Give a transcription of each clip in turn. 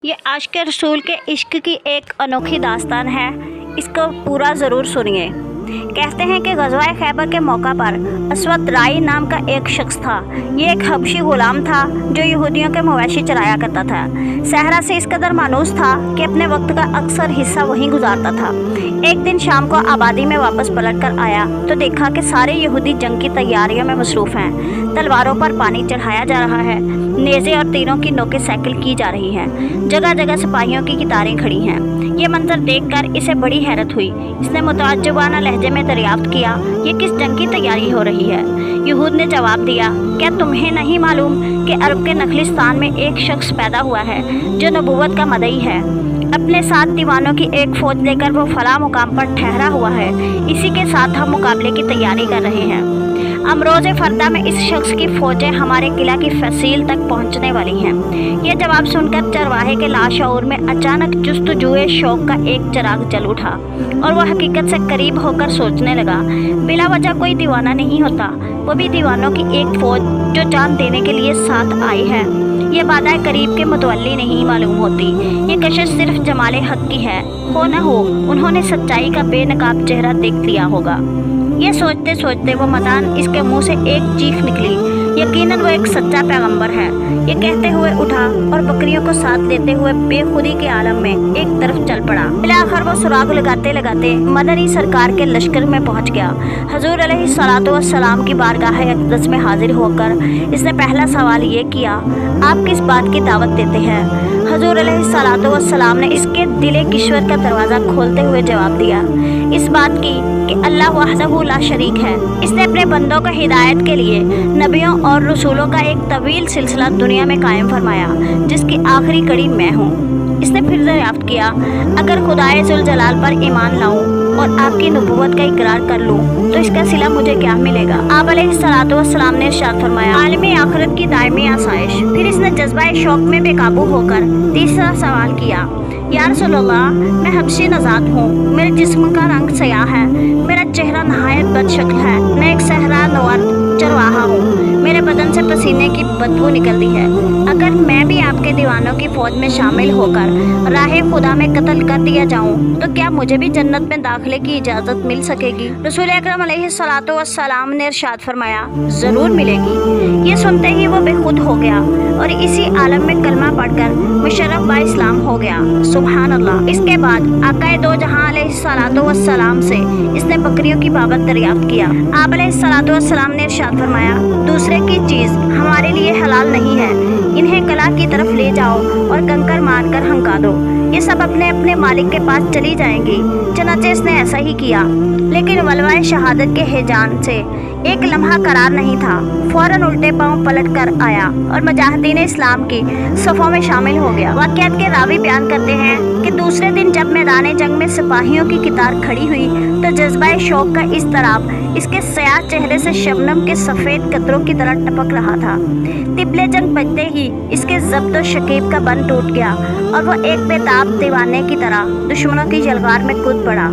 ये आशिक़ रसूल के इश्क की एक अनोखी दास्तान है, इसको पूरा ज़रूर सुनिए। कहते हैं कि ग़ज़वा खैबर के मौका पर असवद राई नाम का एक शख्स था। ये एक हबशी ग़ुलाम था जो यहूदियों के मवेशी चराया करता था। सहरा से इस कदर मानूस था कि अपने वक्त का अक्सर हिस्सा वहीं गुजारता था। एक दिन शाम को आबादी में वापस पलट कर आया तो देखा कि सारे यहूदी जंग की तैयारियों में मसरूफ़ हैं। तलवारों पर पानी चढ़ाया जा रहा है, नेज़े और तीरों की नोकें सैकिल की जा रही हैं, जगह जगह सिपाहियों की कतारें खड़ी हैं। ये मंजर देखकर इसे बड़ी हैरत हुई। इसने मुतअज्जिबाना लहजे में दरियाफ्त किया, ये किस जंग की तैयारी हो रही है? यहूद ने जवाब दिया, क्या तुम्हें नहीं मालूम कि अरब के नखलिस्तान में एक शख्स पैदा हुआ है जो नबूवत का मदई है। अपने साथ दीवानों की एक फ़ौज लेकर वो फला मुकाम पर ठहरा हुआ है। इसी के साथ हम मुकाबले की तैयारी कर रहे हैं। अमरोज़ फरदा में इस शख्स की फ़ौजें हमारे किला की फसील तक पहुंचने वाली हैं। यह जवाब सुनकर चरवाहे के लाशऊर में अचानक जुस्तजुए शौक का एक चिराग जल उठा और वह हकीकत से करीब होकर सोचने लगा। बिला वजह कोई दीवाना नहीं होता, वो भी दीवानों की एक फ़ौज जो जान देने के लिए साथ आई है। ये बादाए करीब के मुतवल्ली नहीं मालूम होती। ये कशिश सिर्फ जमाले हक की है। हो न हो उन्होंने सच्चाई का बेनकाब चेहरा देख लिया होगा। ये सोचते सोचते वो मदान इसके मुंह से एक चीख निकली। यकीनन वो एक सच्चा पैगंबर है। ये कहते हुए उठा और बकरियों को साथ लेते हुए बेखुदी के आलम में एक तरफ चल पड़ा। आखिर वो सुराग लगाते लगाते मदनी सरकार के लश्कर में पहुंच गया। हुजूर अलैहिस्सलातु वस्सलाम की बारगाह अक़दस में हाजिर होकर इसने पहला सवाल ये किया, आप किस बात की दावत देते हैं? हुजूर अलैहिस्सलातु वस्सलाम ने इसके दिले किश्वर का दरवाज़ा खोलते हुए जवाब दिया, इस बात की कि अल्लाह वहदहू ला शरीक है। इसने अपने बंदों को हिदायत के लिए नबियों और रसूलों का एक तवील सिलसिला दुनिया में कायम फरमाया, जिसकी आखिरी कड़ी मैं हूँ। इसने फिर दरियाफ्त किया, अगर खुदाए जुल जलाल पर ईमान लाऊं और आपकी नबूवत का इकरार कर लूं तो इसका सिला मुझे क्या मिलेगा? आप अलैहिस्सलातु वस्सलाम ने इरशाद फरमाया, आलमी आखिरत की दायमी आसाइश। फिर इसने जज्बा शौक में बेकाबू होकर तीसरा सवाल किया, या रसूलल्लाह, मैं हबशी नज़ात हूँ, मेरे जिस्म का रंग सयाह है, मेरा चेहरा नहायत बदशक्ल है, मैं एक सहरा नवर चरवाहा हूँ, मेरे बदन से पसीने की बदबू निकलती है। अगर मैं भी आपके दीवानों की फ़ौज में शामिल होकर राहे खुदा में कत्ल कर दिया जाऊँ तो क्या मुझे भी जन्नत में दाखिले की इजाज़त मिल सकेगी? रसूल अकरम अलैहिस्सलातु वस्सलाम ने इरशाद फरमाया, ज़रूर मिलेगी। ये सुनते ही वो बेखुद हो गया और इसी आलम में कलमा पढ़कर मुशर्रफ बा इस्लाम हो गया। सुभान अल्लाह। इसके बाद आकाए दो जहां अलैहिस्सलातु वस्सलाम से इसने बकरियों की बाबत दरियाफ्त किया। आप अलैहिस्सलातु वस्सलाम ने इरशाद फरमाया, दूसरे की चीज़ हमारे लिए हलाल नहीं है, इन्हें कला की तरफ ले जाओ और कंकर मारकर हंका दो, ये सब अपने अपने मालिक के पास चली जाएंगी। चनाचे इसने ऐसा ही किया, लेकिन वलवाए शहादत के हिजान से एक लम्हा करार नहीं था। फौरन उल्टे पांव पलट कर आया और मुजाहिदीन इस्लाम की सफ़ों में शामिल हो गया। वाक़ियात के रावी बयान करते हैं कि दूसरे दिन जब मैदान जंग में सिपाहियों की कतार खड़ी हुई तो जज्बा शौक का इस तरफ इसके सयाह चेहरे से शबनम के सफ़ेद कतरों की तरह टपक रहा था। तिबले जंग बजते ही इसके ज़ब्त शकीब का बंद टूट गया और वह एक बेताब दीवाने की तरह दुश्मनों की जलगार में कूद पड़ा।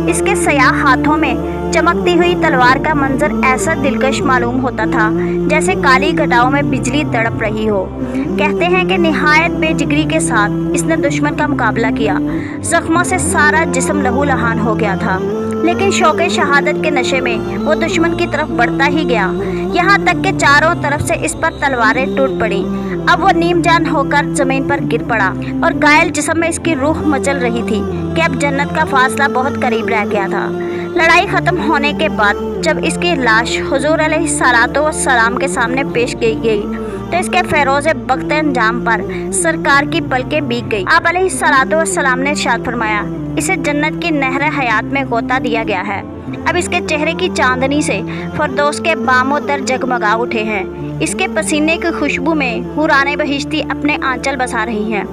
इसके सयाह हाथों में चमकती हुई तलवार का मंजर ऐसा दिलकश मालूम होता था जैसे काली घटाओं में बिजली तड़प रही हो। कहते हैं कि निहायत बेजिगरी के साथ इसने दुश्मन का मुकाबला किया। जख्मों से सारा जिस्म लहू लहान हो गया था, लेकिन शौक़े शहादत के नशे में वो दुश्मन की तरफ बढ़ता ही गया, यहाँ तक कि चारों तरफ से इस पर तलवारें टूट पड़ी। अब वो नीम जान होकर ज़मीन पर गिर पड़ा और घायल जिस्म में इसकी रूह मचल रही थी कि अब जन्नत का फासला बहुत करीब रह गया था। लड़ाई ख़त्म होने के बाद जब इसकी लाश हुजूर अलैहिस्सलातु वस्सलाम के सामने पेश की गई तो इसके फेरोज़े बख्त अंजाम पर सरकार की पलकें भीग गई। आप अलैहिस्सलातु वस्सलाम ने इरशाद फरमाया, इसे जन्नत की नहर हयात में गोता दिया गया है। अब इसके चेहरे की चांदनी से फरदौस के बामो दर जगमगा उठे हैं। इसके पसीने की खुशबू में हुराने बहिश्ती अपने आंचल बसा रही हैं।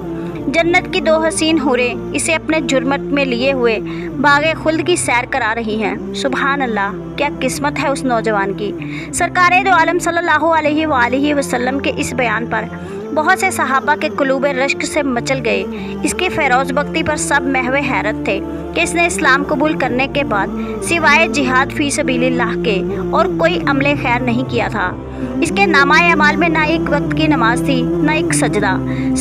जन्नत की दो हसीन हुरें इसे अपने जुर्मट में लिए हुए बागे खुल्द की सैर करा रही हैं। सुभान अल्लाह, क्या किस्मत है उस नौजवान की। सरकारे दो आलम सल्लल्लाहु अलैहि वसल्लम के इस बयान पर बहुत से सहाबा के कुलूब रश्क से मचल गए। इसकी फेरोज़ बख्ती पर सब महवे हैरत थे कि इसने इस्लाम कबूल करने के बाद सिवाय जिहाद फ़ी सबीलिल्लाह के और कोई अमले खैर नहीं किया था। इसके नामाए अमाल में ना एक वक्त की नमाज थी, ना एक सजदा।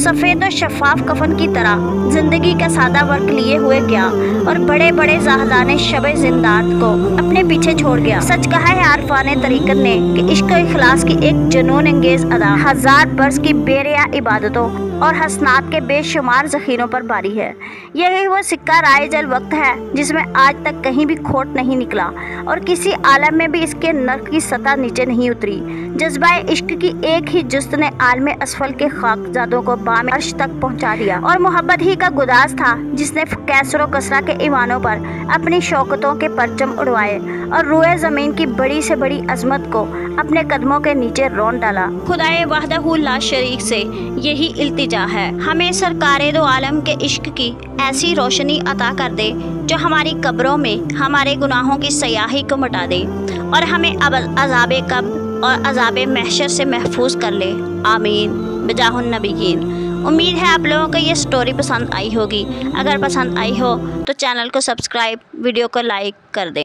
सफ़ेद और शफाफ कफन की तरह जिंदगी का सादा वर्क लिए हुए गया और बड़े बड़े ज़ाहदाने शबे जिंदात को अपने पीछे छोड़ गया। सच कहा है आरफाने तरीक़त ने कि इश्क और इखलास की एक जुनून अंगेज़ अदा 1000 बरस की बेरिया इबादतों और हसनात के बेशुमार ज़ख़ीरों पर बारी है। यही वो सिक्का राइजल वक्त है जिसमें आज तक कहीं भी खोट नहीं निकला और किसी आलम में भी इसके नर्क की सतह नीचे नहीं उतरी। जज्बा इश्क की एक ही जुस्त ने आलम असफल के खाकजादों को बाम अर्श तक पहुंचा दिया और मोहब्बत ही का गुदास था जिसने कैसरो कसरा के ईवानों पर अपनी शौकतों के परचम उड़वाए और रूए ज़मीन की बड़ी से बड़ी अजमत को अपने कदमों के नीचे रौंद डाला। खुदाए वहदहू ला शरीक से यही इल्तिजा है, हमें सरकारे दो आलम के इश्क की ऐसी रोशनी अता कर दे जो हमारी कब्रों में हमारे गुनाहों की सयाही को मिटा दे और हमें अब अज़ाबे कब्र और अज़ाबे महशर से महफूज कर ले। आमीन बिजाहुन नबीयीन। उम्मीद है आप लोगों को ये स्टोरी पसंद आई होगी। अगर पसंद आई हो तो चैनल को सब्सक्राइब, वीडियो को लाइक कर दें।